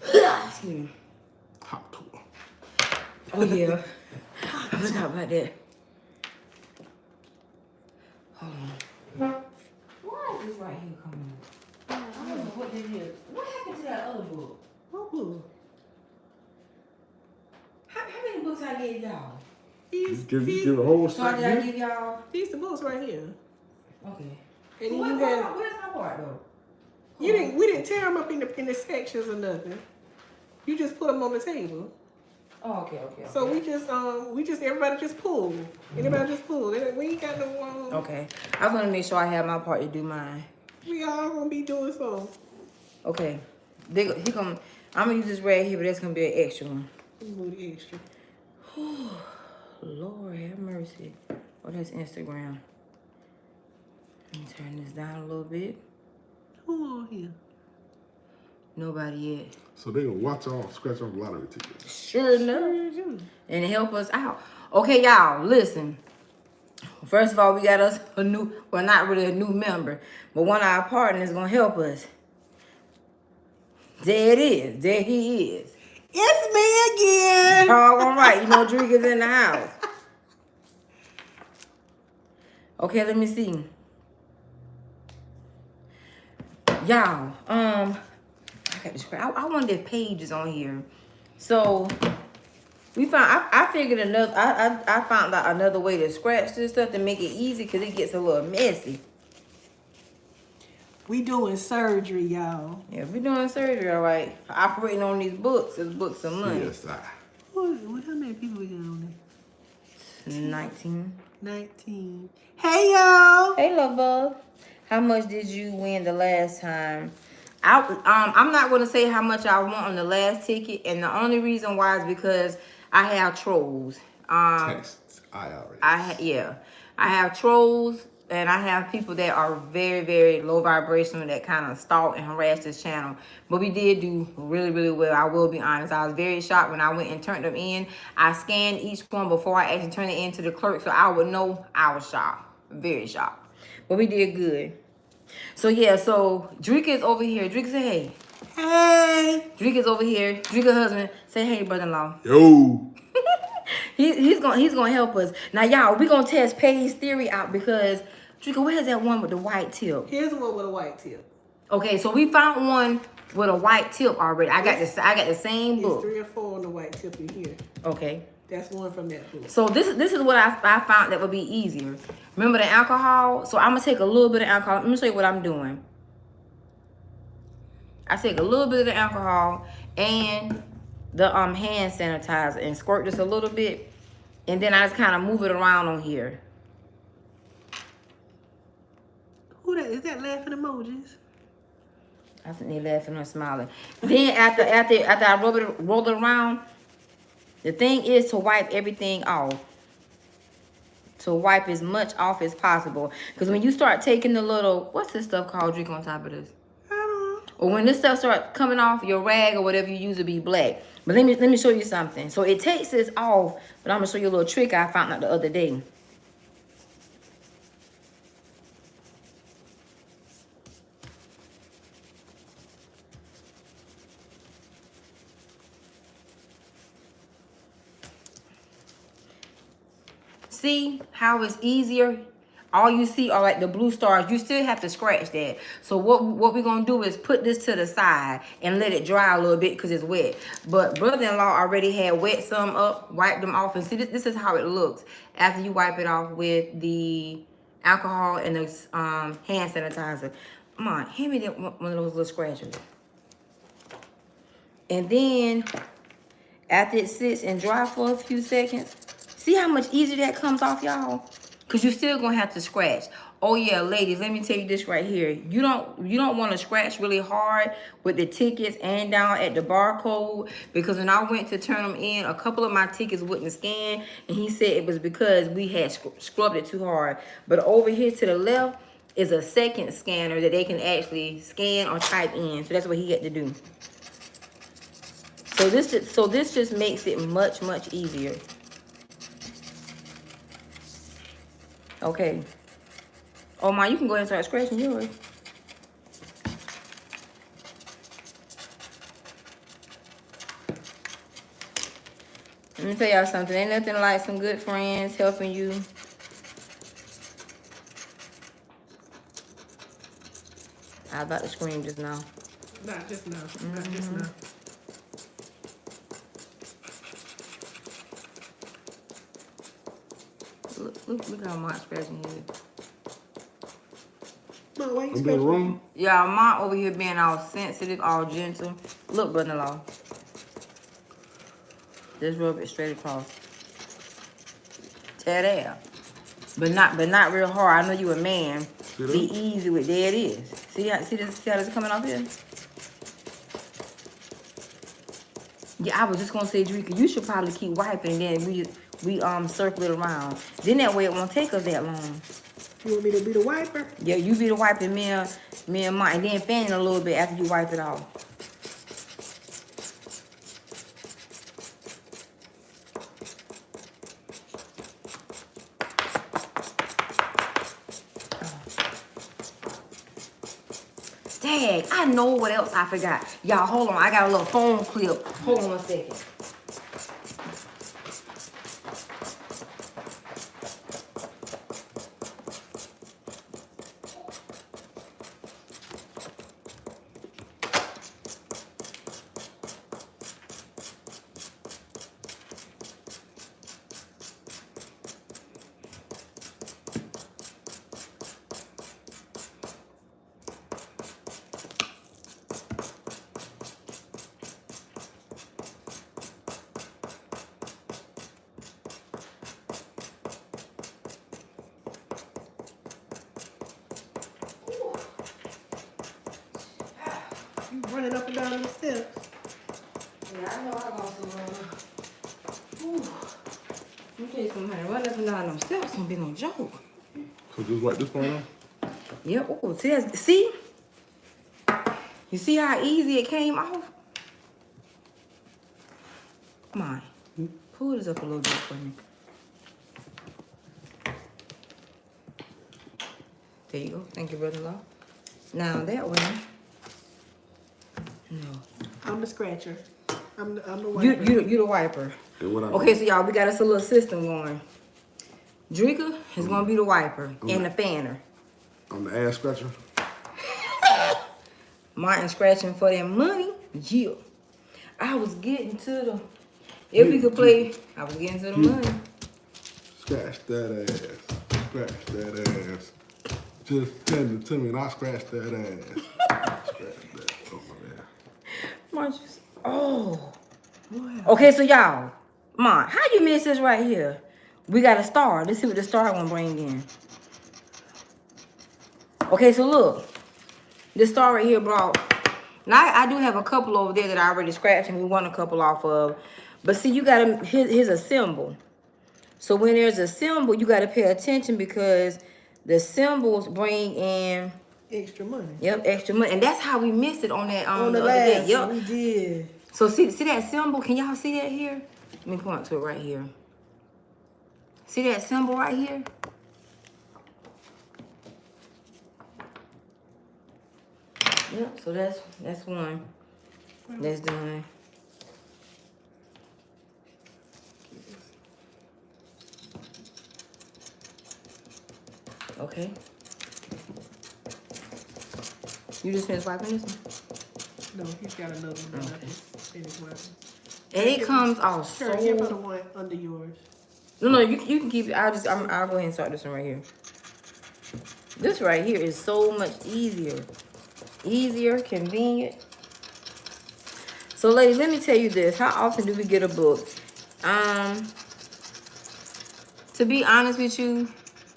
Excuse me. Hot tour. Oh yeah. I forgot about that. Hold on. Why is this right here coming up? I don't know what this is. What happened to that other book? What book? How many books I gave y'all? Give a whole So did I stack. give y'all? These the books right here. Okay. And So then where's my part though? we didn't tear them up in the sections or nothing. You just put them on the table. Oh, okay. So we just everybody just pull. Anybody just pull. We ain't got no Okay. I was gonna make sure I have my part to do mine. We all gonna be doing so. Okay. I'm gonna use this right here, but that's gonna be an extra one. Move the extra. Lord have mercy. Oh, that's Instagram. Let me turn this down a little bit. Who on here? Nobody yet. So they gonna scratch off lottery tickets. Sure enough. And help us out. Okay, y'all, listen. First of all, we got us a new, well, not really a new member, but one of our partners gonna help us. There it is. There he is. It's me again. All right. You know Drake is in the house. Okay, let me see. Y'all, I got this. I wonder if Paige is on here. So we found. I figured another. I found out another way to scratch this stuff to make it easy because it gets a little messy. We doing surgery, y'all. Yeah, we doing surgery, all right. Operating on these books. This books of money. CSI. How many people we got on there? 19. 19. Hey, y'all. Hey, love bug. How much did you win the last time? I'm not going to say how much I won on the last ticket, and the only reason why is because I have trolls. Texts. IRS. I have trolls, and I have people that are very, very low vibrational that kind of stalk and harass this channel. But we did do really, really well. I will be honest. I was very shocked when I went and turned them in. I scanned each one before I actually turned it in to the clerk, so I would know I was shocked. Very shocked. But we did good. So yeah, so Drika is over here. Drika say hey. Hey. Drika's over here. Drika husband say hey, brother-in-law. Yo. He's gonna help us. Now y'all, we gonna test Paige's theory out because Drika, where's that one with the white tip? Here's one with a white tip. Okay, so we found one with a white tip already. I got the same book. There's 3 or 4 on the white tip in here. Okay. That's one from that book. So this is what I found that would be easier. Remember the alcohol? So I'm gonna take a little bit of alcohol. Let me show you what I'm doing. I take a little bit of the alcohol and the hand sanitizer and squirt this a little bit, and then I just kind of move it around on here. Who that is? That laughing emojis? I think they laughing or smiling. Then after I roll it around, the thing is to wipe everything off. To wipe as much off as possible. Because when you start taking the little, what's this stuff called, drink on top of this? I don't know. Or when this stuff starts coming off, your rag or whatever you use will be black. But let me show you something. So it takes this off, but I'm gonna show you a little trick I found out the other day. See how it's easier? All you see are like the blue stars. You still have to scratch that. So what we're going to do is put this to the side and let it dry a little bit because it's wet. But brother-in-law already had wet some up, wiped them off. And see, this is how it looks after you wipe it off with the alcohol and the hand sanitizer. Come on, hand me one of those little scratchers. And then after it sits and dry for a few seconds, see how much easier that comes off, y'all? Because you're still going to have to scratch. Oh, yeah, ladies, let me tell you this right here. You don't want to scratch really hard with the tickets and down at the barcode. Because when I went to turn them in, a couple of my tickets wouldn't scan. And he said it was because we had scrubbed it too hard. But over here to the left is a second scanner that they can actually scan or type in. So that's what he had to do. So this just makes it much, much easier. Okay. Oh my, you can go ahead and start scratching yours. Let me tell y'all something. Ain't nothing like some good friends helping you. I was about to scream just now. Not just now. Not just now. Look how much scratching here. Mom, why you I'm being scratching? wrong. Y'all, mom over here being all sensitive, all gentle. Look, brother-in-law. Just rub it straight across. Tear it out. But not real hard. I know you a man. See that? Be easy with there it is. See how this coming off here? Yeah, I was just gonna say, Drika, you should probably keep wiping and then we circle it around. Then that way it won't take us that long. You want me to be the wiper? Yeah, you be the wiping me and Mike, and then fan it a little bit after you wipe it off. Dang, I know what else I forgot. Y'all, hold on. I got a little phone clip. Hold on a second. You running up and down the steps. Yeah, I know I got some. Let me tell you something, honey. Running up and down them steps gonna be no joke. So just wipe this part off. Yep. Oh, see? You see how easy it came off? Come on. Pull this up a little bit for me. There you go. Thank you, brother-in-law. Now that way. No. I'm the scratcher. I'm the wiper. You the wiper. And what I Okay, so y'all, we got us a little system going. Drika is gonna be the wiper and the fanner. I'm the ass scratcher. Martin scratching for that money. Yeah. I was getting to the. If we could play, I was getting to the money. Scratch that ass. Scratch that ass. Just send it to me and I'll scratch that ass. Scratch that. Oh my man. Martin, oh. Okay, so y'all, Mom, how you miss this right here? We got a star. Let's see what the star gonna bring in. Okay, so look, this star right here brought. Now I do have a couple over there that I already scratched, and we want a couple off of. But see, you gotta here's a symbol. So when there's a symbol, you gotta pay attention because the symbols bring in Extra money. Yep, extra money, and that's how we missed it on that On the other day. last Yep. one, we did. So see that symbol? Can y'all see that here? Let me point to it right here. See that symbol right here? Yep, so that's one. That's done. Okay. You just finished wiping this one? No, he's got another one. Okay. Finished wiping. And it comes off Sure, give her the so... one under yours. No, you can keep it. I'll go ahead and start this one right here. This right here is so much easier. Easier, convenient. So ladies, let me tell you this. How often do we get a book? To be honest with you,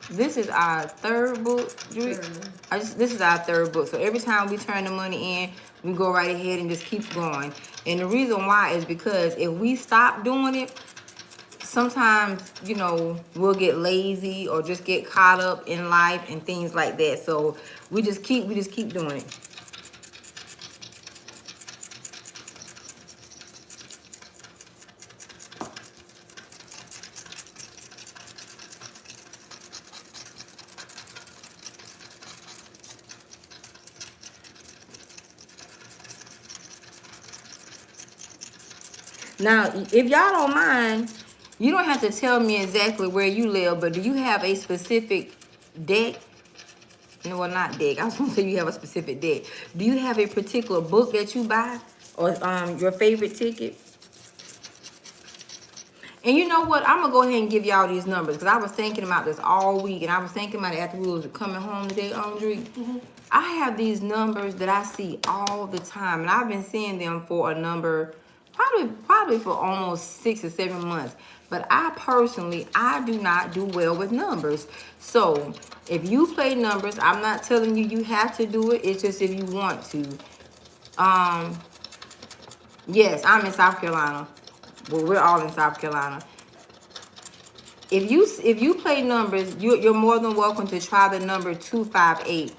this is our third book. This is our third book. So every time we turn the money in, we go right ahead and just keep going. And the reason why is because if we stop doing it, sometimes, you know, we'll get lazy or just get caught up in life and things like that. So we just keep doing it. Now, if y'all don't mind, you don't have to tell me exactly where you live, but do you have a specific deck? No, well, not deck. I was gonna say you have a specific deck. Do you have a particular book that you buy, or your favorite ticket? And you know what? I'm gonna go ahead and give y'all these numbers because I was thinking about this all week, and I was thinking about it after we was coming home today, Andre. I have these numbers that I see all the time, and I've been seeing them for a number, probably for almost 6 or 7 months. But I personally, I do not do well with numbers. So if you play numbers, I'm not telling you you have to do it. It's just if you want to. Yes, I'm in South Carolina. Well, we're all in South Carolina. If you play numbers, you're more than welcome to try the number 258.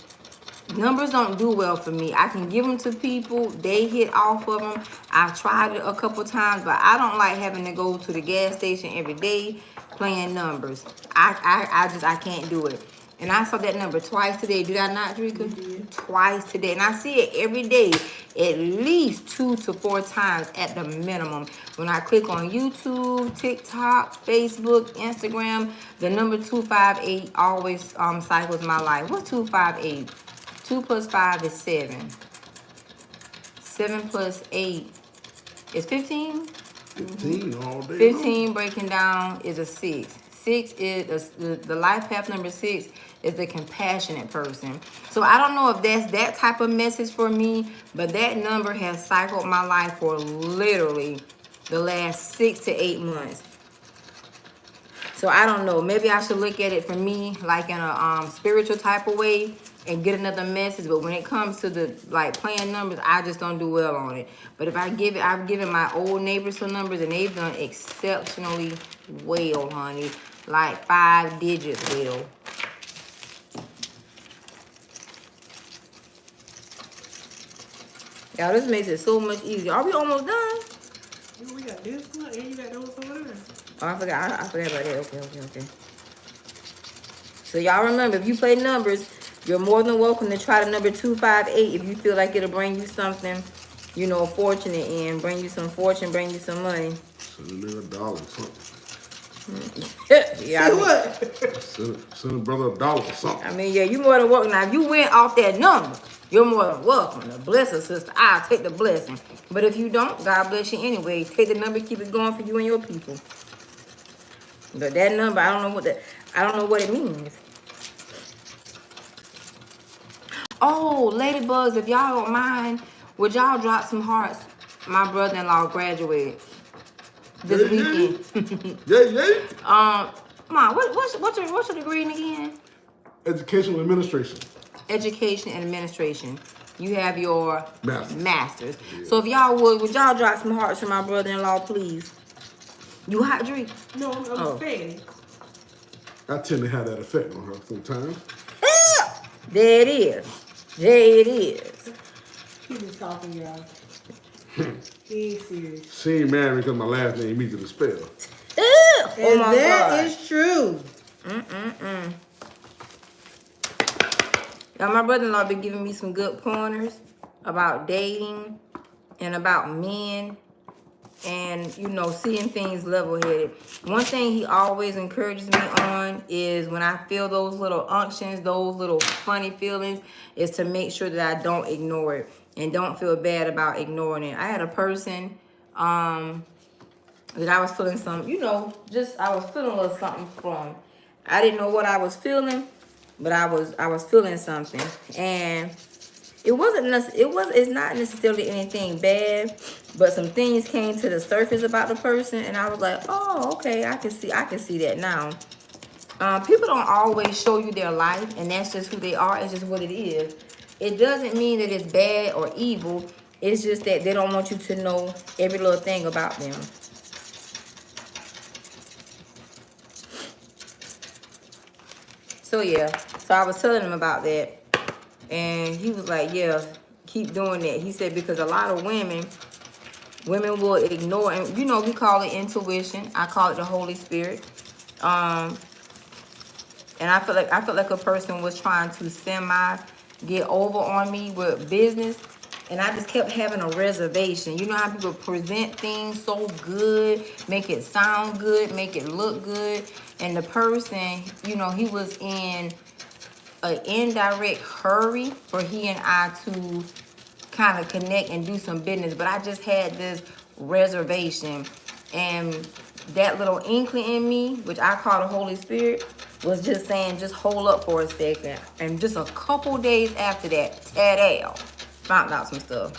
Numbers don't do well for me. I can give them to people. They hit off of them. I've tried it a couple times, but I don't like having to go to the gas station every day playing numbers. I can't do it. And I saw that number twice today. Did I not, Drika? Twice today. And I see it every day, at least 2 to 4 times at the minimum. When I click on YouTube, TikTok, Facebook, Instagram, the number 258 always cycles my life. What's 258? 2 plus 5 is 7. 7 plus 8 is 15. 15 all day. 15 breaking down is a 6. 6 is the life path number 6 is the compassionate person. So I don't know if that's that type of message for me, but that number has cycled my life for literally the last 6 to 8 months. So I don't know. Maybe I should look at it for me like in a spiritual type of way and get another message. But when it comes to the like playing numbers, I just don't do well on it. But if I've given my old neighbors some numbers and they've done exceptionally well, honey. Like 5 digits well. Y'all, this makes it so much easier. Are we almost done? Yeah, we got this one and you got those over there. Oh, I forgot. I forgot about that. Okay. So y'all remember, if you play numbers, you're more than welcome to try the number 258 if you feel like it'll bring you something, you know, fortunate in, bring you some fortune, bring you some money. Send a nigga $1 or something. Yeah, Say what? Send a brother $1 or something. I mean, yeah, you more than welcome. Now, if you went off that number, you're more than welcome to bless us, sister. I'll take the blessing. But if you don't, God bless you anyway. Take the number, keep it going for you and your people. But that number, I don't know what it means. Oh, ladybugs, if y'all don't mind, would y'all drop some hearts? My brother-in-law graduated this weekend. Yeah. Mom, what's your degree in again? Educational administration. Education and administration. You have your master's. Yeah. So if y'all would y'all drop some hearts for my brother-in-law, please? You hot, drink? No, I'm saying. I tend to have that effect on her sometimes. There it is. There it is. He just talking, y'all. He ain't serious. She ain't married because my last name easy to spell. Oh And my that God. is true. Now, my brother-in-law been giving me some good pointers about dating and about men and, you know, seeing things level-headed. One thing he always encourages me on is when I feel those little unctions, those little funny feelings, is to make sure that I don't ignore it and don't feel bad about ignoring it. I had a person that I was feeling some, you know, I was feeling a little something from. I didn't know what I was feeling, but I was feeling something, and it's not necessarily anything bad, but some things came to the surface about the person, and I was like, oh, okay, I can see that now. People don't always show you their life, and that's just who they are. It's just what it is. It doesn't mean that it's bad or evil. It's just that they don't want you to know every little thing about them. So yeah, so I was telling him about that, and he was like, yeah, keep doing that. He said, because a lot of women will ignore, and you know, we call it intuition. I call it the Holy Spirit. And I felt like a person was trying to get over on me with business, And I just kept having a reservation. You know how people present things so good, make it sound good, make it look good. And the person, you know, he was in an indirect hurry for he and I to kind of connect and do some business. But I just had this reservation. And that little inkling in me, which I call the Holy Spirit, was just saying, just hold up for a second. And just a couple days after that, Tad found out some stuff.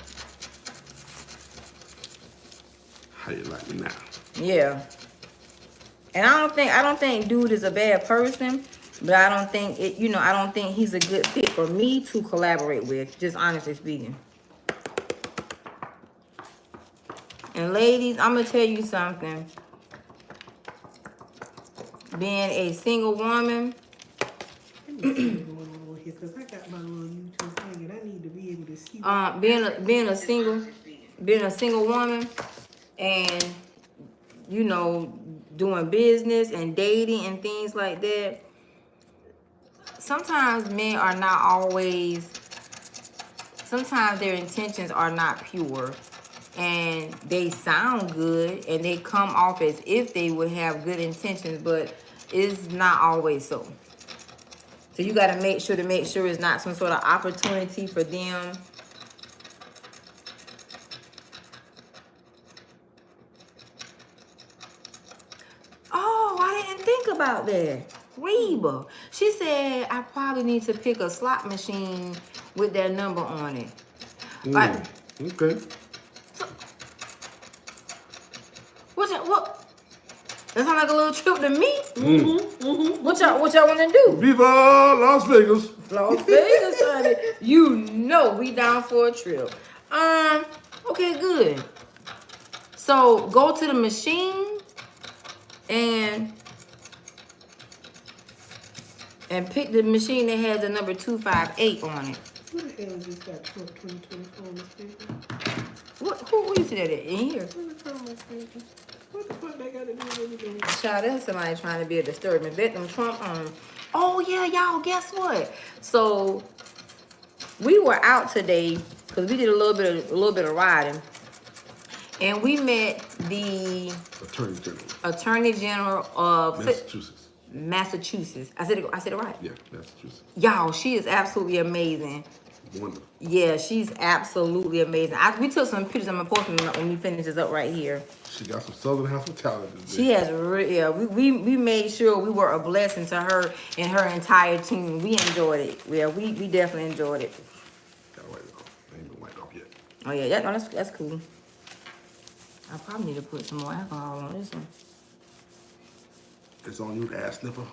How you like me now? Yeah. And I don't think dude is a bad person, but I don't think I don't think he's a good fit for me to collaborate with, just honestly speaking. And ladies, I'm gonna tell you something. Being a single woman, Because I got my little YouTube thing and I need to be able to see. being a single woman, and you know, doing business and dating and things like that. Sometimes men are not always. Sometimes their intentions are not pure, and they sound good and they come off as if they would have good intentions, but it's not always so. So you got to make sure it's not some sort of opportunity for them. Oh, I didn't think about that. Reba, she said I probably need to pick a slot machine with that number on it. Like, Okay. what? That sounds like a little trip to me. What y'all want to do? Viva Las Vegas. Las Vegas, honey. You know we down for a trip. Okay, good. So go to the machine and pick the machine that has the number 258 on it. What the hell is this got Trump 2024 on the speaker? Who you see that at? In here? What the fuck they got to do with anything? Child, that's somebody trying to be a disturbance. Let them Trump on. Oh yeah, y'all, guess what? So we were out today because we did a little bit of riding. And we met the Attorney General of Massachusetts. I said it right. Yeah, Massachusetts. Y'all, she is absolutely amazing. Wonderful. Yeah, she's absolutely amazing. We took some pictures. I'm gonna post them when we finish this up right here. She got some Southern hospitality. She has we made sure we were a blessing to her and her entire team. We enjoyed it. Yeah, we definitely enjoyed it. Gotta wipe it off. They ain't been wiped off yet. Oh yeah, that's cool. I probably need to put some more alcohol on this one. It's on you, ass sniffer.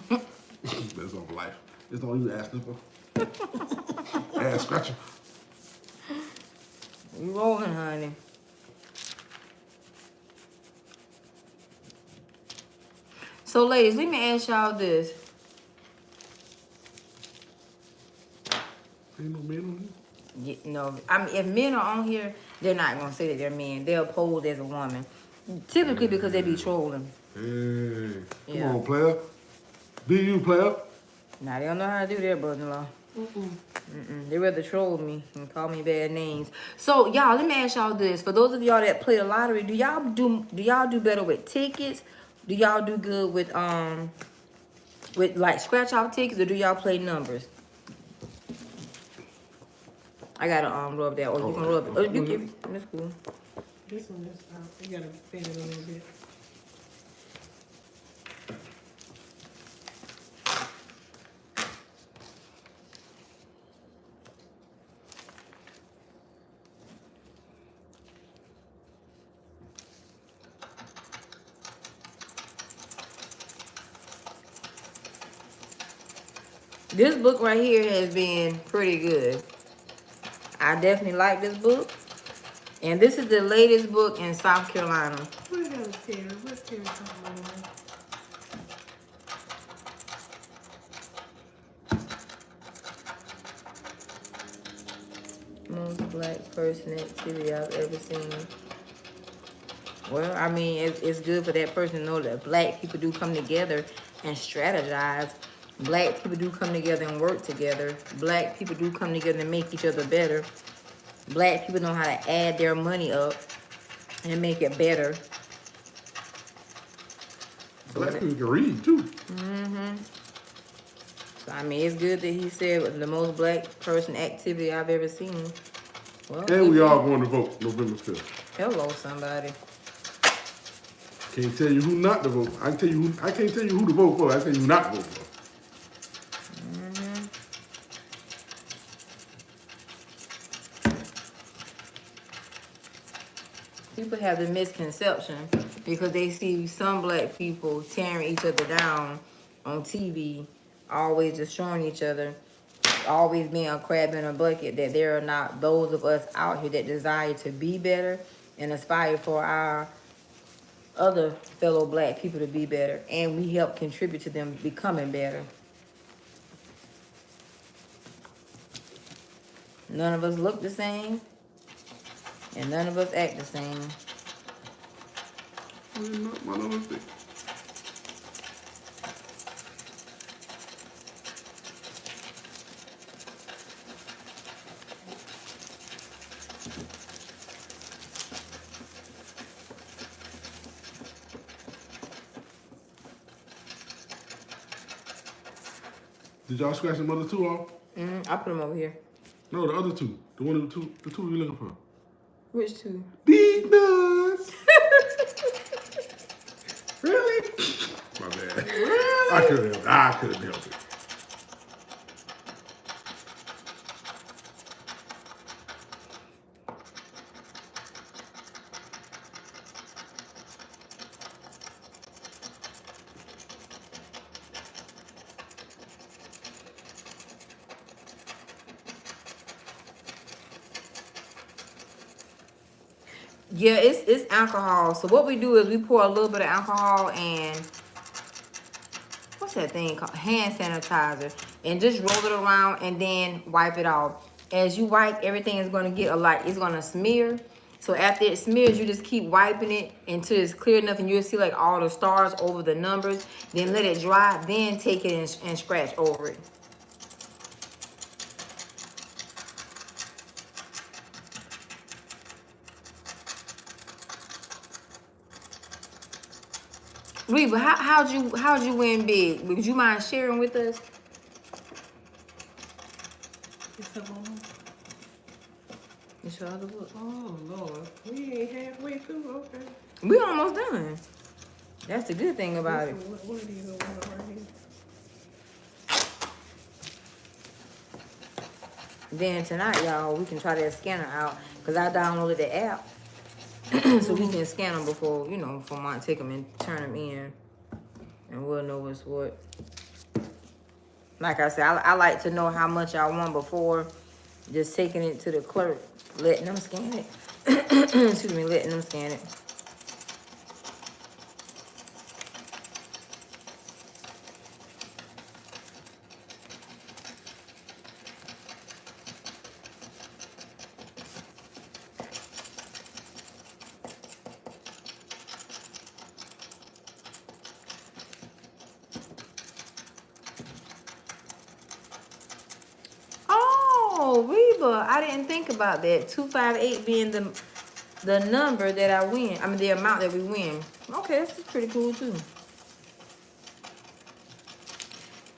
That's on for life. It's on you, ass sniffer. Ass scratcher. You rolling, honey. So, ladies, let me ask y'all this. Ain't no men on here? No, I mean, if men are on here, they're not gonna say that they're men. They'll pose as a woman, typically because they be trolling. Hey, come Yeah. on, player. Be you, player. Now they don't know how to do that, brother-in-law. They rather troll me and call me bad names. So y'all, let me ask y'all this: for those of y'all that play the lottery, do y'all do better with tickets? Do y'all do good with like scratch off tickets, or do y'all play numbers? I gotta rub that, or you can rub it. Oh, you can. That's cool. This one is out. You gotta bend it a little bit. This book right here has been pretty good. I definitely like this book. And this is the latest book in South Carolina. What the hell is Terry? What's Terry talking about? Most black person activity I've ever seen. Well, I mean, it's good for that person to know that black people do come together and strategize Black people do come together and work together. Black people do come together and make each other better. Black people know how to add their money up and make it better. Black people can read too. So, I mean, it's good that he said the most black person activity I've ever seen. Well, And we all going to vote November 5th. hello, somebody. Can't tell you who not to vote. I can't tell you who to vote for. I tell you who not to vote for. People have the misconception because they see some black people tearing each other down on TV, always destroying each other, always being a crab in a bucket, that there are not those of us out here that desire to be better and aspire for our other fellow black people to be better, and we help contribute to them becoming better. None of us look the same, and none of us act the same. My number 6. Did y'all scratch them other 2 off? I put them over here. No, the other 2. The two you looking for. Which two? These nuts. Really? My bad. I couldn't help it. Yeah, it's alcohol. So what we do is we pour a little bit of alcohol and what's that thing called? Hand sanitizer. And just roll it around and then wipe it off. As you wipe, everything is gonna get it's gonna smear. So after it smears, you just keep wiping it until it's clear enough and you'll see like all the stars over the numbers. Then let it dry, then take it and scratch over it. Reba, how'd you win big? Would you mind sharing with us? It's up on. It's your other book. Oh Lord, we ain't halfway through. Okay. We almost done. That's the good thing about it. What are these over right here? Then tonight, y'all, we can try that scanner out because I downloaded the app so we can scan them before, for mine, take them and turn them in, and we'll know what's what. Like I said, I like to know how much I won before just taking it to the clerk, letting them scan it. Excuse me, letting them scan it. Oh, Reba, I didn't think about that. 258 being the number that I win. I mean, the amount that we win. Okay, this is pretty cool too.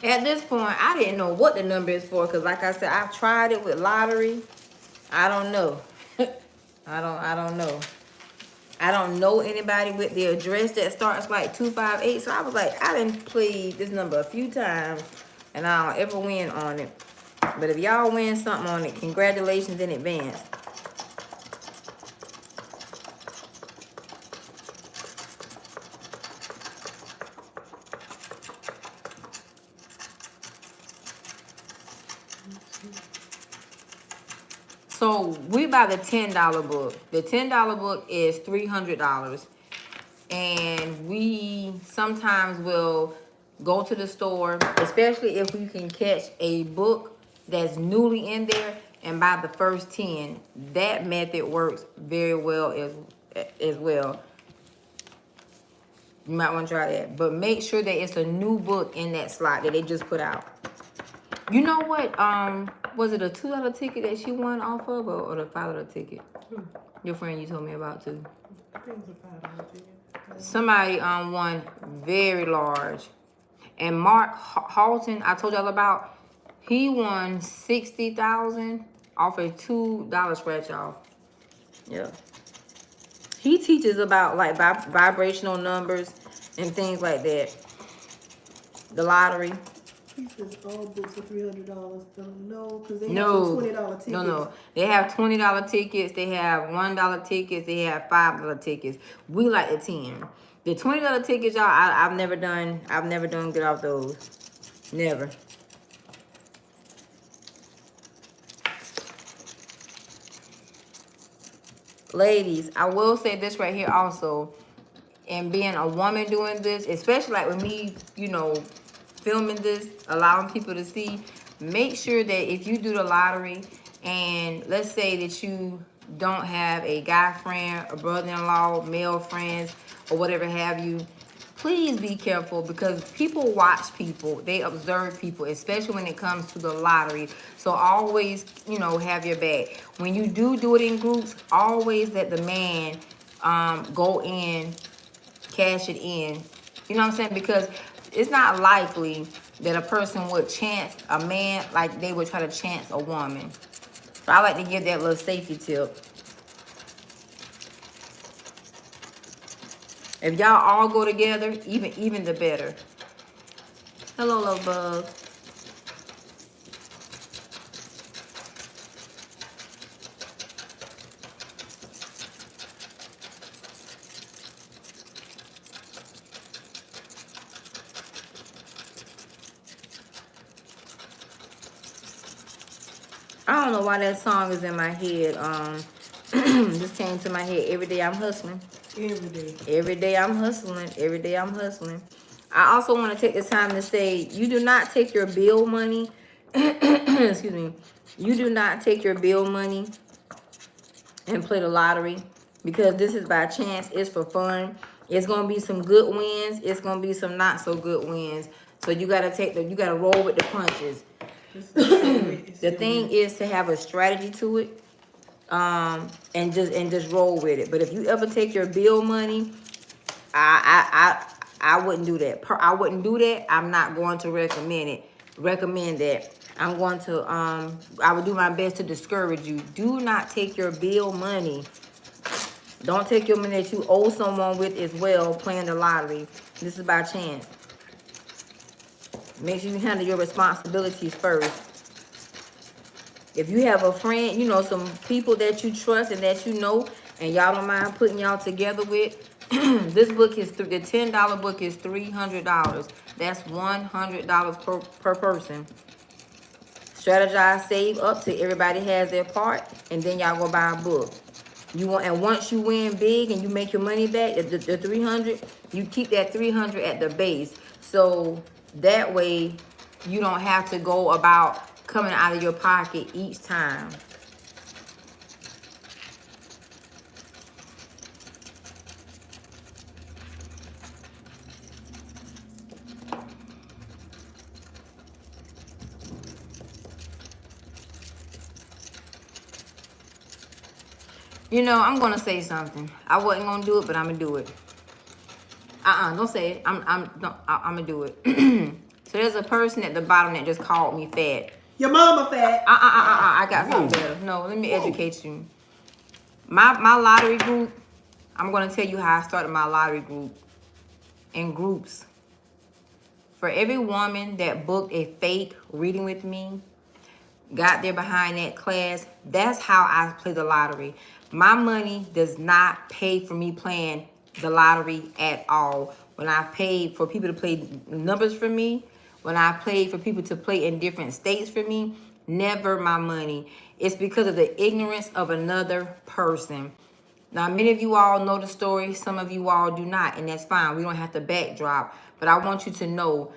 At this point, I didn't know what the number is for because, like I said, I've tried it with lottery. I don't know. I don't know. I don't know anybody with the address that starts like 258. So I was like, I done played this number a few times and I don't ever win on it. But if y'all win something on it, congratulations in advance. So we buy the $10 book. The $10 book is $300. And we sometimes will go to the store, especially if we can catch a book that's newly in there and buy the first 10. That method works very well as well. You might want to try that. But make sure that it's a new book in that slot that they just put out. You know what? Was it a $2 ticket that she won off of, or the $5 ticket? Your friend you told me about too. I think it was a $5 ticket. Somebody won very large, and Mark Halton, I told y'all about. He won $60,000 off a $2 scratch off. Yeah. He teaches about like vibrational numbers and things like that. The lottery. He says all books are $300. No, because they No, have $20 tickets. no. They have $20 tickets. They have $1 tickets. They have $5 tickets. We like the 10. The $20 tickets, y'all. I've never done good off those. Never. Ladies, I will say this right here also. And being a woman doing this, especially like with me, you know, filming this, allowing people to see, make sure that if you do the lottery and let's say that you don't have a guy friend, a brother-in-law, male friends, or whatever have you, please be careful because people watch people, they observe people, especially when it comes to the lottery. So always, you know, have your back. When you do it in groups, always let the man go in, cash it in. You know what I'm saying? Because it's not likely that a person would chance a man like they would try to chance a woman. So I like to give that little safety tip. If y'all all go together, even the better. Hello, little bug. I don't know why that song is in my head. Just came to my head. Every day I'm hustling. Every day. Every day I'm hustling. Every day I'm hustling. I also want to take this time to say, you do not take your bill money. Excuse me. You do not take your bill money and play the lottery because this is by chance. It's for fun. It's gonna be some good wins. It's gonna be some not so good wins. So you gotta you gotta roll with the punches. The thing is to have a strategy to it, and just roll with it. But if you ever take your bill money, I wouldn't do that. I wouldn't do that. I'm not going to recommend that. I'm going to I would do my best to discourage you. Do not take your bill money. Don't take your money that you owe someone with as well playing the lottery. This is by chance. Make sure you handle your responsibilities first. If you have a friend, you know, some people that you trust and that you know, and y'all don't mind putting y'all together with, this book is, the $10 book is $300. That's $100 per person. Strategize, save up till everybody has their part, and then y'all go buy a book. And once you win big and you make your money back, the 300, you keep that 300 at the base. So that way you don't have to go about coming out of your pocket each time. You know, I'm gonna say something. I wasn't gonna do it, but I'm gonna do it. Don't say it. I'm gonna do it. So there's a person at the bottom that just called me fat. Your mama fat. I got something better. No, let me educate you. My lottery group, I'm gonna tell you how I started my lottery group. In groups. For every woman that booked a fake reading with me, got there behind that class, that's how I play the lottery. My money does not pay for me playing the lottery at all. When I paid for people to play numbers for me, when I paid for people to play in different states for me, never my money. It's because of the ignorance of another person. Now, many of you all know the story. Some of you all do not, and that's fine. We don't have to backdrop. But I want you to know,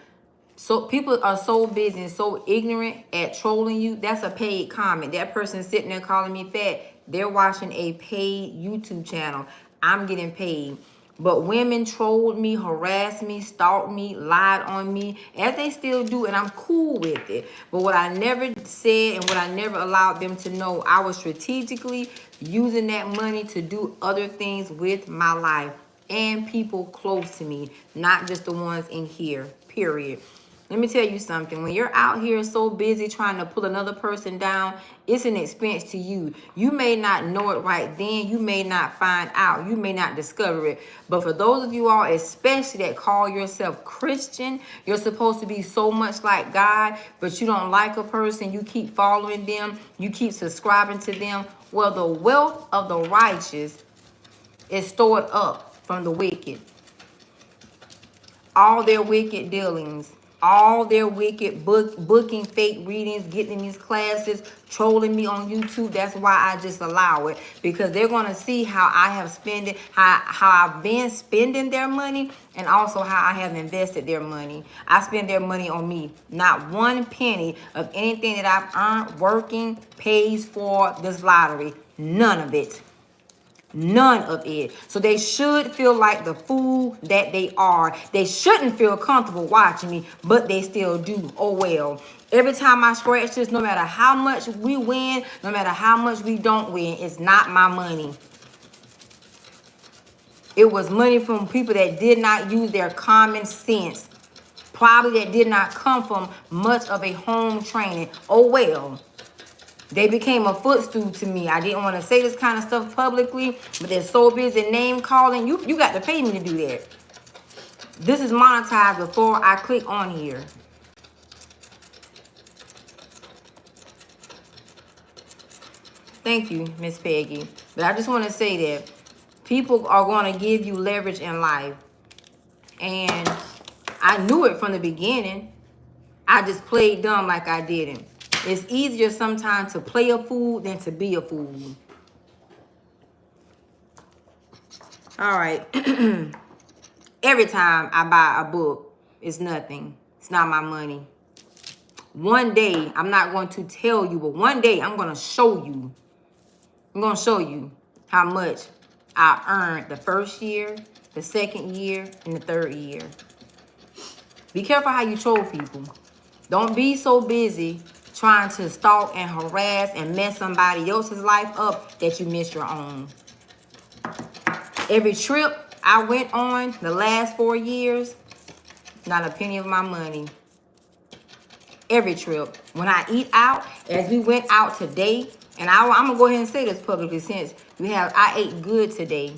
so people are so busy and so ignorant at trolling you. That's a paid comment. That person sitting there calling me fat, they're watching a paid YouTube channel. I'm getting paid. But women trolled me, harassed me, stalked me, lied on me, as they still do, and I'm cool with it. But what I never said and what I never allowed them to know, I was strategically using that money to do other things with my life and people close to me, not just the ones in here, period. Let me tell you something. When you're out here so busy trying to pull another person down, it's an expense to you. You may not know it right then. You may not find out. You may not discover it. But for those of you all, especially that call yourself Christian, you're supposed to be so much like God, but you don't like a person. You keep following them. You keep subscribing to them. Well, the wealth of the righteous is stored up from the wicked. All their wicked dealings, all their wicked booking fake readings, getting in these classes, trolling me on YouTube. That's why I just allow it, because they're going to see how I have spent it, how I've been spending their money, and also how I have invested their money. I spend their money on me. Not one penny of anything that I've earned working pays for this lottery. None of it. None of it. So they should feel like the fool that they are. They shouldn't feel comfortable watching me, but they still do. Oh well. Every time I scratch this, no matter how much we win, no matter how much we don't win, it's not my money. It was money from people that did not use their common sense. Probably that did not come from much of a home training. Oh well. They became a footstool to me. I didn't want to say this kind of stuff publicly, but they're so busy name calling. You got to pay me to do that. This is monetized before I click on here. Thank you, Miss Peggy. But I just want to say that people are going to give you leverage in life. And I knew it from the beginning. I just played dumb like I didn't. It's easier sometimes to play a fool than to be a fool. All right. Every time I buy a book, it's nothing. It's not my money. One day, I'm not going to tell you, but one day I'm going to show you. I'm going to show you how much I earned the first year, the second year, and the third year. Be careful how you troll people. Don't be so busy trying to stalk and harass and mess somebody else's life up that you miss your own. Every trip I went on the last 4 years, not a penny of my money. Every trip. When I eat out, as we went out today, and I'm going to go ahead and say this publicly since I ate good today.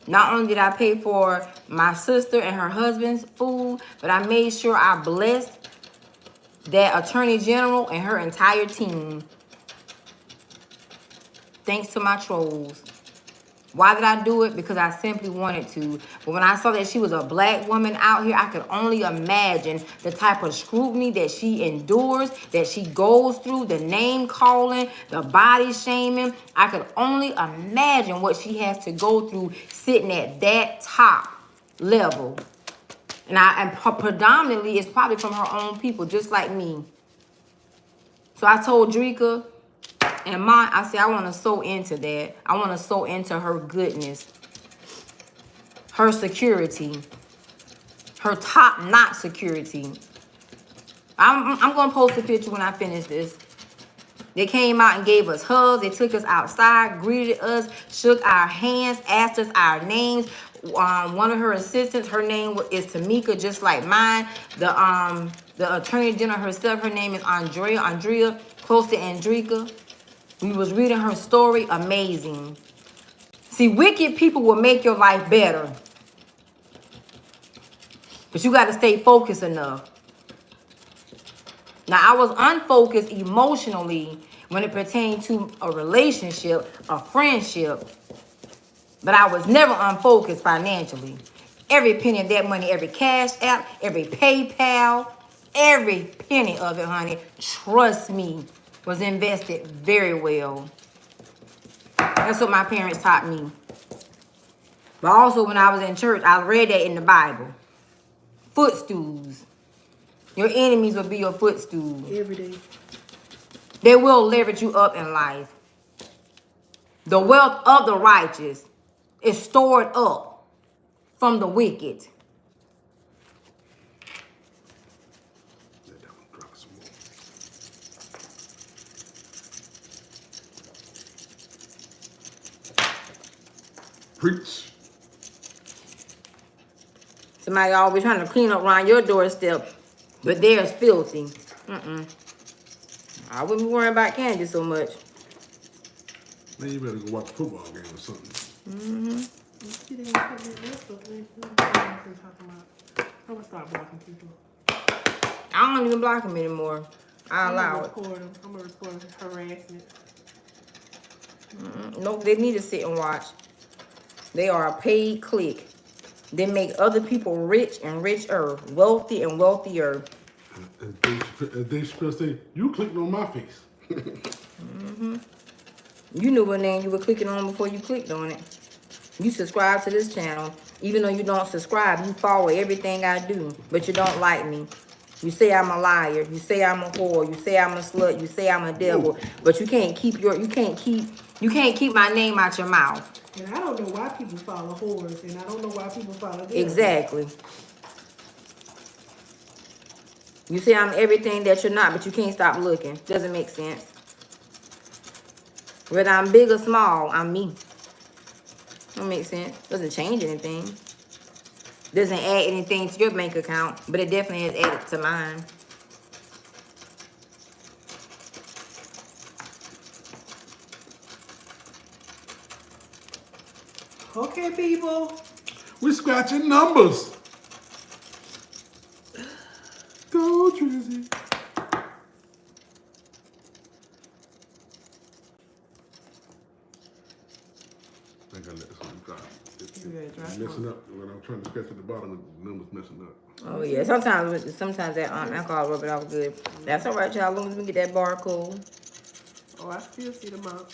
Not only did I pay for my sister and her husband's food, but I made sure I blessed that Attorney General and her entire team. Thanks to my trolls. Why did I do it? Because I simply wanted to. But when I saw that she was a black woman out here, I could only imagine the type of scrutiny that she endures, that she goes through, the name calling, the body shaming. I could only imagine what she has to go through sitting at that top level. And predominantly, it's probably from her own people, just like me. So I told Drika and I said, I want to sow into that. I want to sow into her goodness, her security, her top-notch security. I'm going to post a picture when I finish this. They came out and gave us hugs. They took us outside, greeted us, shook our hands, asked us our names. One of her assistants, her name is Tamika, just like mine. The Attorney General herself, her name is Andrea, close to Andrika. We was reading her story, amazing. See, wicked people will make your life better. But you got to stay focused enough. Now, I was unfocused emotionally when it pertained to a relationship, a friendship. But I was never unfocused financially. Every penny of that money, every cash app, every PayPal, every penny of it, honey, trust me, was invested very well. That's what my parents taught me. But also when I was in church, I read that in the Bible. Footstools. Your enemies will be your footstool. Every day. They will leverage you up in life. The wealth of the righteous is stored up from the wicked. Let that one drop some more. Preach. Somebody always trying to clean up around your doorstep, but theirs filthy. I wouldn't be worrying about Candy so much. Man, you better go watch a football game or something. See, they ain't putting that stuff in. I'm gonna start blocking people. I don't even block them anymore. I I'm allow gonna it. report them. I'm gonna report harassment. Nope, they need to sit and watch. They are a paid click. They make other people rich and richer, wealthy and wealthier. As Dave Chappelle say, you clicked on my face. You knew what name you were clicking on before you clicked on it. You subscribe to this channel. Even though you don't subscribe, you follow everything I do, but you don't like me. You say I'm a liar. You say I'm a whore. You say I'm a slut. You say I'm a devil. Whoa. But you can't keep my name out your mouth. And I don't know why people follow whores, and I don't know why people follow them. Exactly. You say I'm everything that you're not, but you can't stop looking. Doesn't make sense. Whether I'm big or small, I'm me. Don't make sense. Doesn't change anything. Doesn't add anything to your bank account, but it definitely has added to mine. Okay, people. We're scratching numbers. Go, Drizzy. I gotta let this one drop. It's messing up. When I'm trying to scratch at the bottom, the number's messing up. Oh yeah, sometimes that alcohol rub it off good. That's all right, y'all. As long as we get that barcode. Oh, I still see the mark.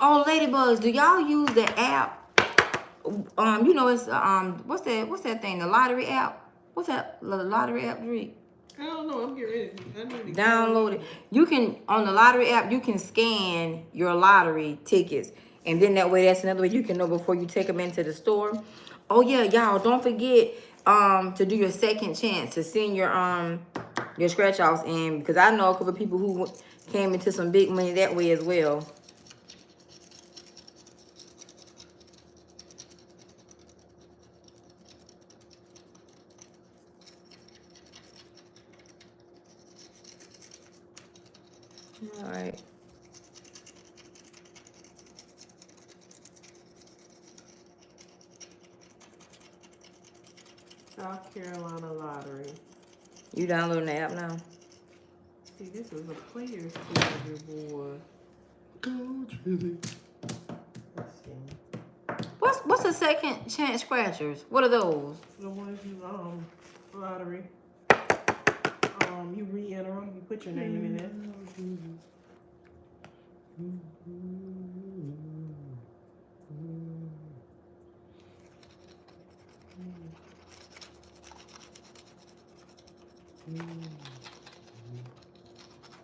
Oh, Ladybugs, do y'all use the app? You know it's what's that thing? The lottery app. What's that? The lottery app, Drake? I don't know. I'm getting ready. I need to Download it. You can on the lottery app. You can scan your lottery tickets, and then that way, that's another way you can know before you take them into the store. Oh yeah, y'all, don't forget to do your second chance to send your scratch offs in, because I know a couple of people who came into some big money that way as well. All right. South Carolina lottery. You downloading the app now? See, this is a player's schedule board. Go, Drizzy. Let's see. What's the second chance scratchers? What are those? The ones you lottery. You re-enter them. You put your name in there.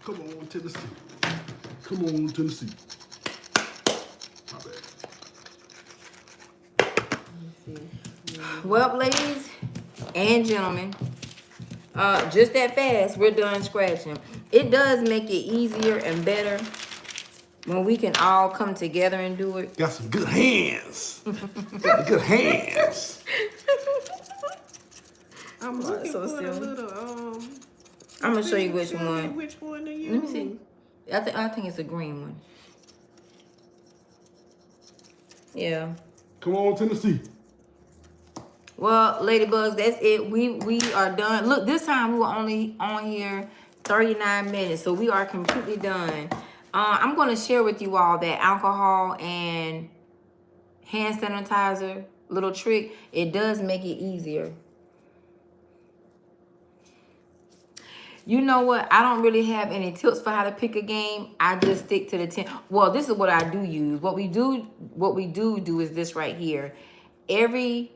Come on, Tennessee. Come on, Tennessee. My bad. Let me see. Well, ladies and gentlemen, just that fast, we're done scratching. It does make it easier and better when we can all come together and do it. Got some good hands. Got good hands. I'm looking so for the silly. little I'm gonna show you which tell me one. Which one to use? Let me see. I think it's a green one. Yeah. Come on, Tennessee. Well, Ladybugs, that's it. We are done. Look, this time we were only on here 39 minutes, so we are completely done. I'm going to share with you all that alcohol and hand sanitizer little trick. It does make it easier. You know what? I don't really have any tips for how to pick a game. I just stick to the 10. Well, this is what I do use. What we do is this right here. Every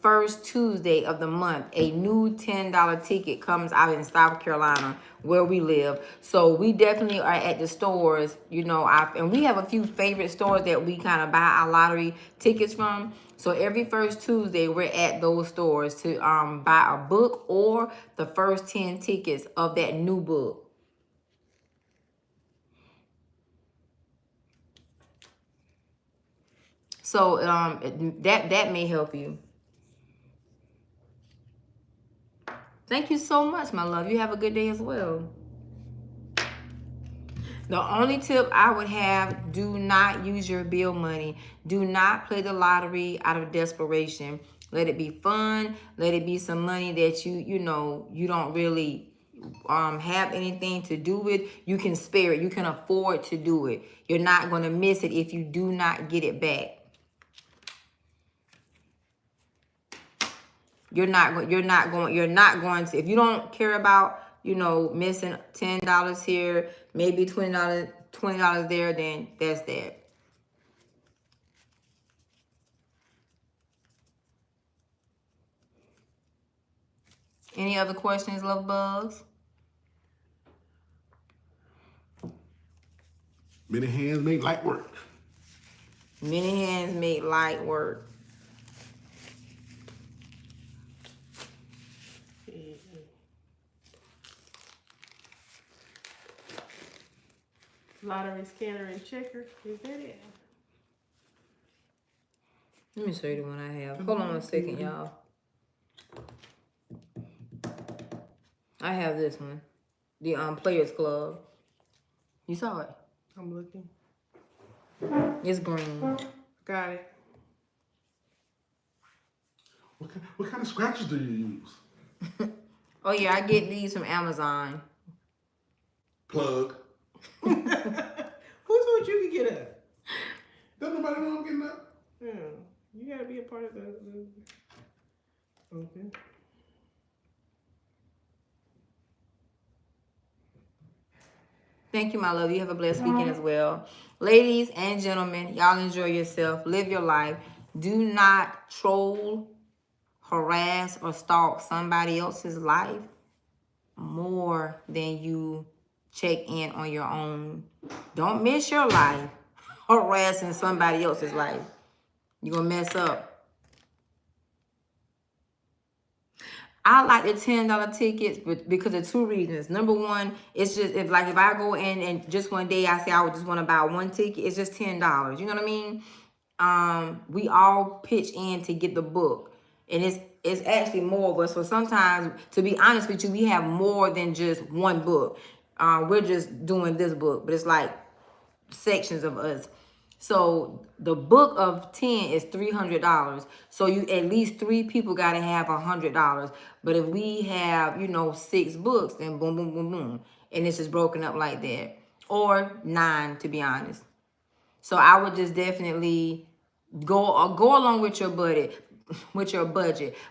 first Tuesday of the month, a new $10 ticket comes out in South Carolina where we live. So we definitely are at the stores, you know, and we have a few favorite stores that we kind of buy our lottery tickets from. So every first Tuesday, we're at those stores to buy a book or the first 10 tickets of that new book. So that may help you. Thank you so much, my love. You have a good day as well. The only tip I would have, do not use your bill money. Do not play the lottery out of desperation. Let it be fun. Let it be some money that you know, you don't really have anything to do with. You can spare it. You can afford to do it. You're not going to miss it if you do not get it back. You're not going to, if you don't care about, you know, missing $10 here, maybe $20 there, then that's that. Any other questions, love bugs? Many hands make light work. Many hands make light work. Lottery scanner and checker. Is that it? Let me show you the one I have. Hold on a second, y'all. I have this one. The Players Club. You saw it? I'm looking. It's green. Got it. What kind of scratchers do you use? Oh yeah, I get these from Amazon. Plug. Who told you to get up? Don't nobody know I'm getting up. Yeah, you gotta be a part of the okay. Thank you, my love. You have a blessed weekend as well. Ladies and gentlemen, y'all enjoy yourself. Live your life. Do not troll, harass, or stalk somebody else's life more than you check in on your own. Don't miss your life harassing somebody else's life. You're going to mess up. I like the $10 tickets because of two reasons. Number one, it's just if I go in and just one day I say I would just want to buy one ticket, it's just $10. You know what I mean? We all pitch in to get the book, and it's actually more of us. So sometimes, to be honest with you, we have more than just one book. We're just doing this book, but it's like sections of us. So the book of 10 is $300. So you at least 3 people got to have $100. But if we have, you know, 6 books, then boom, boom, boom, boom. And it's just broken up like that. Or 9, to be honest. So I would just definitely go along with your budget.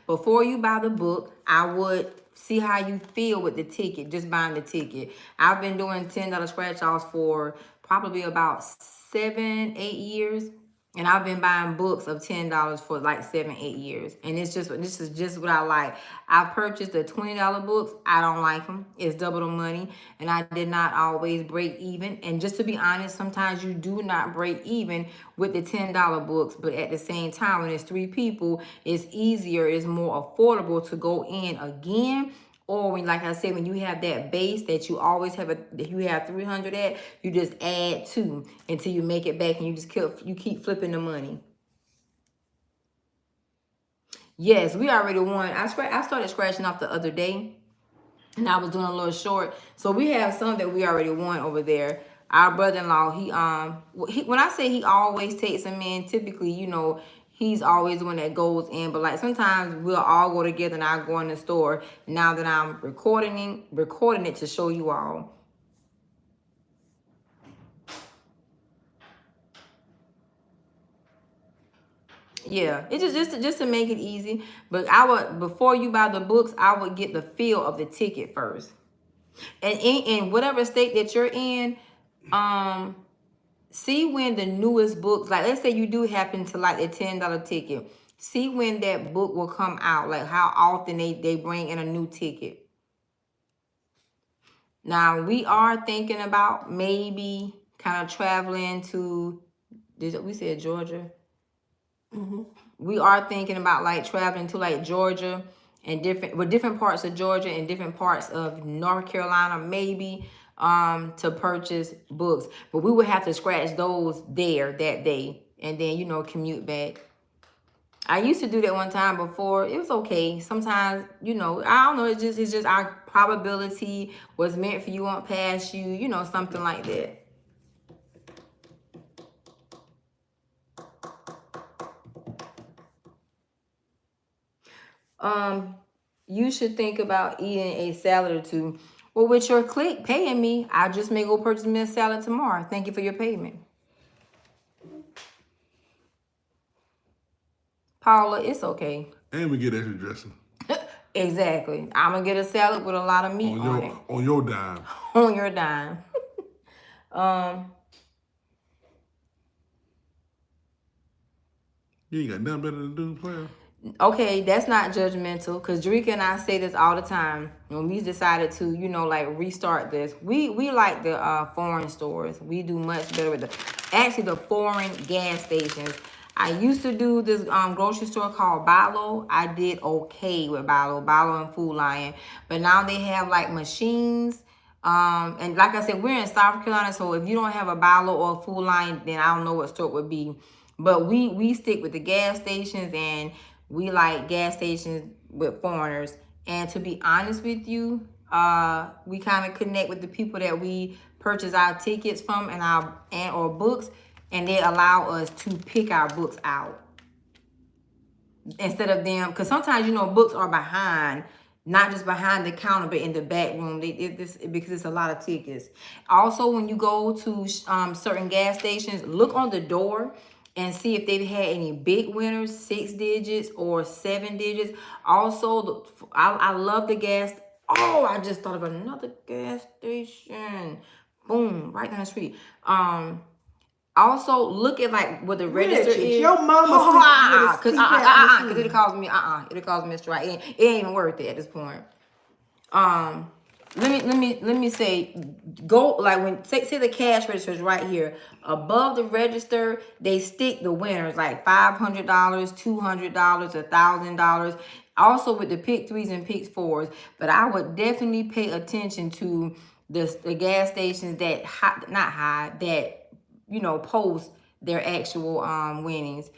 Before you buy the book, I would see how you feel with the ticket, just buying the ticket. I've been doing $10 scratch offs for probably about 7-8 years, and I've been buying books of $10 for like 7-8 years, and this is just what I like. I purchased the $20 books. I don't like them. It's double the money, and I did not always break even. And just to be honest, sometimes you do not break even with the $10 books, but at the same time, when it's 3 people, it's easier, it's more affordable to go in again. Or when, like I said, when you have that base that you always have you have 300 at, you just add 2 until you make it back, and you keep flipping the money. Yes, we already won. I started scratching off the other day, and I was doing a little short. So we have some that we already won over there. Our brother-in-law, he when I say he always takes them in, typically, you know, he's always the one that goes in. But like sometimes we'll all go together and I'll go in the store now that I'm recording it to show you all. Yeah, it's just to make it easy. But before you buy the books, I would get the feel of the ticket first. And in whatever state that you're in, see when the newest books, like let's say you do happen to like the $10 ticket. See when that book will come out, like how often they bring in a new ticket. Now, we are thinking about maybe kind of traveling to, we said Georgia. We are thinking about like traveling to like Georgia and different parts of Georgia and different parts of North Carolina, maybe, to purchase books. But we would have to scratch those there that day and then, you know, commute back. I used to do that one time before. It was okay. Sometimes, you know, I don't know. It's just our probability was meant for you won't pass you, you know, something like that. You should think about eating a salad or two. Well, with your click paying me, I just may go purchase me a salad tomorrow. Thank you for your payment. Paula, it's okay. And we get extra dressing. Exactly. I'm going to get a salad with a lot of meat on it. On your dime. On your dime. You ain't got nothing better to do, player. Okay, that's not judgmental, because Drika and I say this all the time. When we decided to, you know, like restart this, we like the foreign stores. We do much better with the foreign gas stations. I used to do this grocery store called Bi-Lo. I did okay with Bi-Lo and Food Lion, but now they have like machines. And like I said, we're in South Carolina, so if you don't have a Bi-Lo or a Food Lion, then I don't know what store it would be. But we stick with the gas stations, and we like gas stations with foreigners. And to be honest with you, we kind of connect with the people that we purchase our tickets from and or books, and they allow us to pick our books out instead of them, because sometimes, you know, books are behind, not just behind the counter, but in the back room. Because it's a lot of tickets. Also, when you go to certain gas stations, look on the door and see if they've had any big winners, 6 digits or 7 digits. Also, I love the gas. Oh, I just thought of another gas station. Boom, right down the street. Also, look at like what the register is. Your mama because it'll cause me a strike. It ain't even worth it at this point. Let me say, go like when say the cash register is right here above the register. They stick the winners like $500, $200, $1,000. Also with the pick 3s and pick 4s. But I would definitely pay attention to the gas stations that you know, post their actual winnings.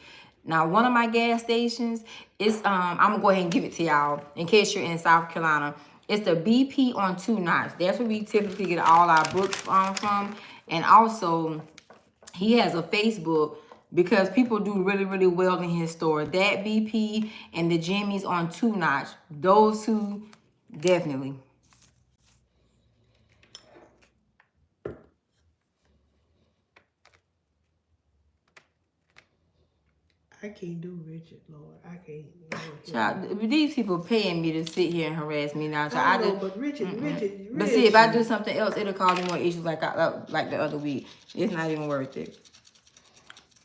Now, one of my gas stations is I'm gonna go ahead and give it to y'all in case you're in South Carolina. It's the BP on 2 Notch. That's where we typically get all our books from. And also, he has a Facebook because people do really, really well in his store. That BP and the Jimmy's on 2 Notch. Those two, definitely. I can't do Richard, Lord. I can't. Child, these people paying me to sit here and harass me now. Child, I know, but Richard. But see, if I do something else, it'll cause me more issues like the other week. It's not even worth it.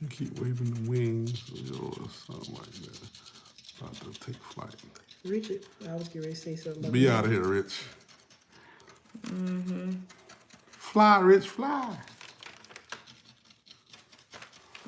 You keep waving the wings or something like that. About to take flight. Richard, I was getting ready to say something. Be out of here, Rich. Fly, Rich, fly.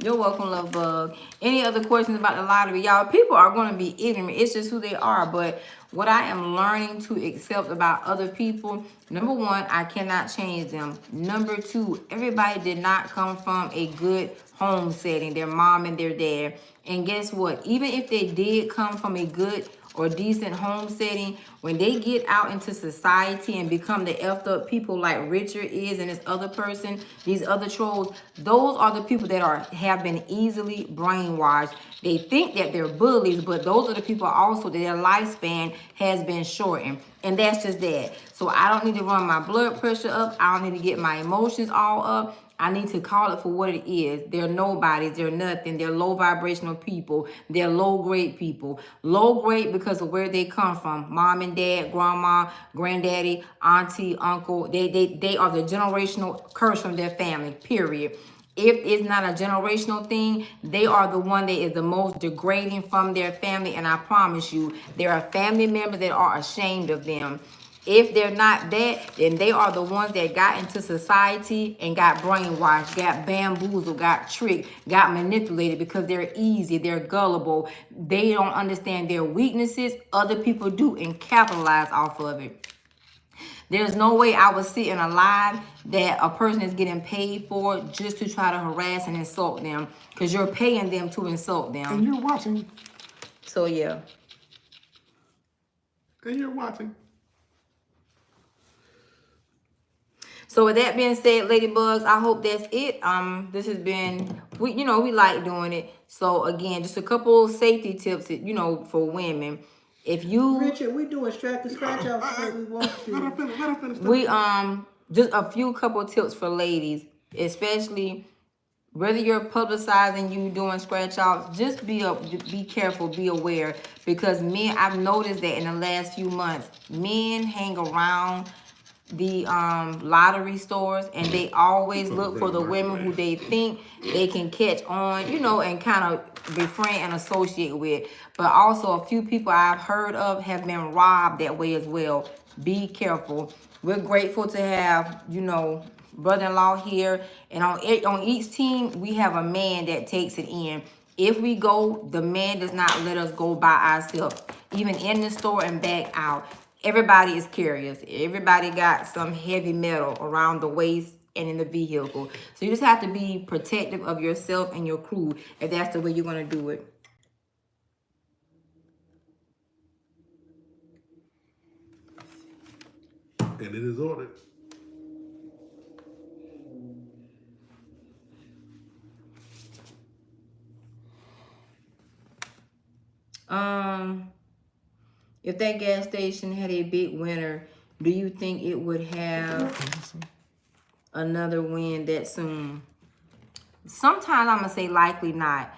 You're welcome, love bug. Any other questions about the lottery? Y'all, people are going to be ignorant. It's just who they are. But what I am learning to accept about other people, number 1, I cannot change them. Number 2, everybody did not come from a good home setting, their mom and their dad. And guess what? Even if they did come from a good or decent home setting, when they get out into society and become the effed up people like Richard is and this other person, these other trolls, those are the people that have been easily brainwashed. They think that they're bullies, but those are the people also that their lifespan has been shortened. And that's just that. So I don't need to run my blood pressure up. I don't need to get my emotions all up. I need to call it for what it is. They're nobodies. They're nothing. They're low vibrational people. They're low grade people. Low grade because of where they come from. Mom and dad, grandma, granddaddy, auntie, uncle. They are the generational curse from their family, period. If it's not a generational thing, they are the one that is the most degrading from their family. And I promise you, there are family members that are ashamed of them. If they're not that, then they are the ones that got into society and got brainwashed, got bamboozled, got tricked, got manipulated because they're easy, they're gullible. They don't understand their weaknesses. Other people do and capitalize off of it. There's no way I would sit in a live that a person is getting paid for just to try to harass and insult them, because you're paying them to insult them. And you're watching. So yeah. And you're watching. So with that being said, Ladybugs, I hope that's it. This has been, we like doing it. So again, just a couple safety tips, for women. If you Richard, we doing scratch outs like we want to. Let her finish. we just a few couple tips for ladies, especially whether you're publicizing you doing scratch offs, just be careful, be aware, because men, I've noticed that in the last few months, men hang around the lottery stores and they always look for the women who they think they can catch on, and kind of befriend and associate with. But also a few people I've heard of have been robbed that way as well. Be careful. We're grateful to have, brother-in-law here, and on each team we have a man that takes it in. If we go, the man does not let us go by ourselves, even in the store and back out. Everybody is curious. Everybody got some heavy metal around the waist and in the vehicle. So you just have to be protective of yourself and your crew if that's the way you're going to do it. And it is ordered. If that gas station had a big winner, do you think it would have another win that soon? Sometimes I'm gonna say likely not.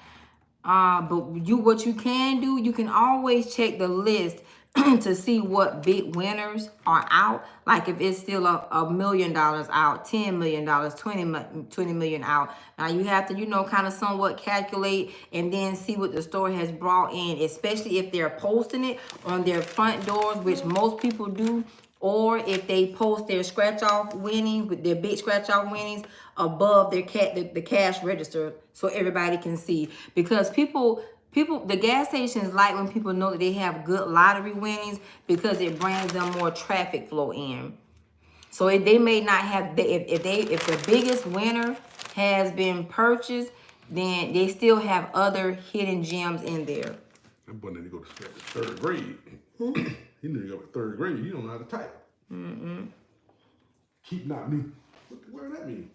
But what you can do, you can always check the list to see what big winners are out. Like if it's still $1 million out, $10 million, 20 million out. Now you have to, kind of somewhat calculate and then see what the store has brought in, especially if they're posting it on their front doors, which most people do, or if they post their scratch off winnings, with their big scratch off winnings above their the cash register, so everybody can see. Because people, the gas stations like when people know that they have good lottery winnings, because it brings them more traffic flow in. So they may not have, if the biggest winner has been purchased, then they still have other hidden gems in there. That boy need to go to third grade. He need to go to third grade. You don't know how to type. Keep not me. What does that mean?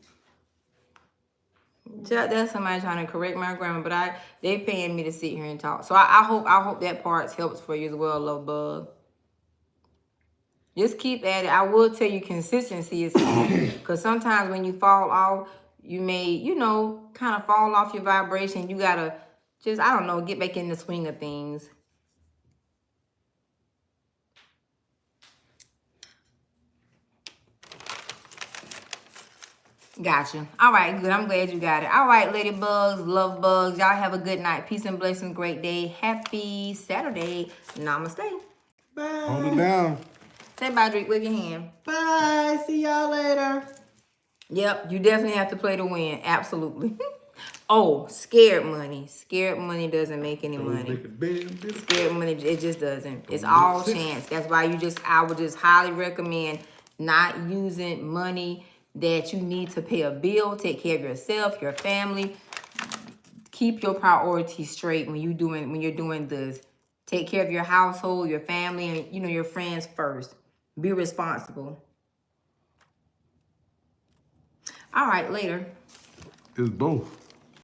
That's somebody trying to correct my grammar, but they paying me to sit here and talk. So I hope that part helps for you as well, love bug. Just keep at it. I will tell you consistency is key, because sometimes when you fall off, you may, kind of fall off your vibration. You gotta just, I don't know, get back in the swing of things. Gotcha. All right, good. I'm glad you got it. All right, ladybugs, love bugs. Y'all have a good night. Peace and blessings. Great day. Happy Saturday. Namaste. Bye. Hold it down. Say bye, Drake. Wave your hand. Bye. See y'all later. Yep, you definitely have to play to win. Absolutely. Oh, scared money. Scared money doesn't make any money. Scared money, it just doesn't. It's all chance. That's why I would just highly recommend not using money that you need to pay a bill. Take care of yourself, your family. Keep your priorities straight when you're doing this. Take care of your household, your family, and your friends first. Be responsible. All right, later. It's both.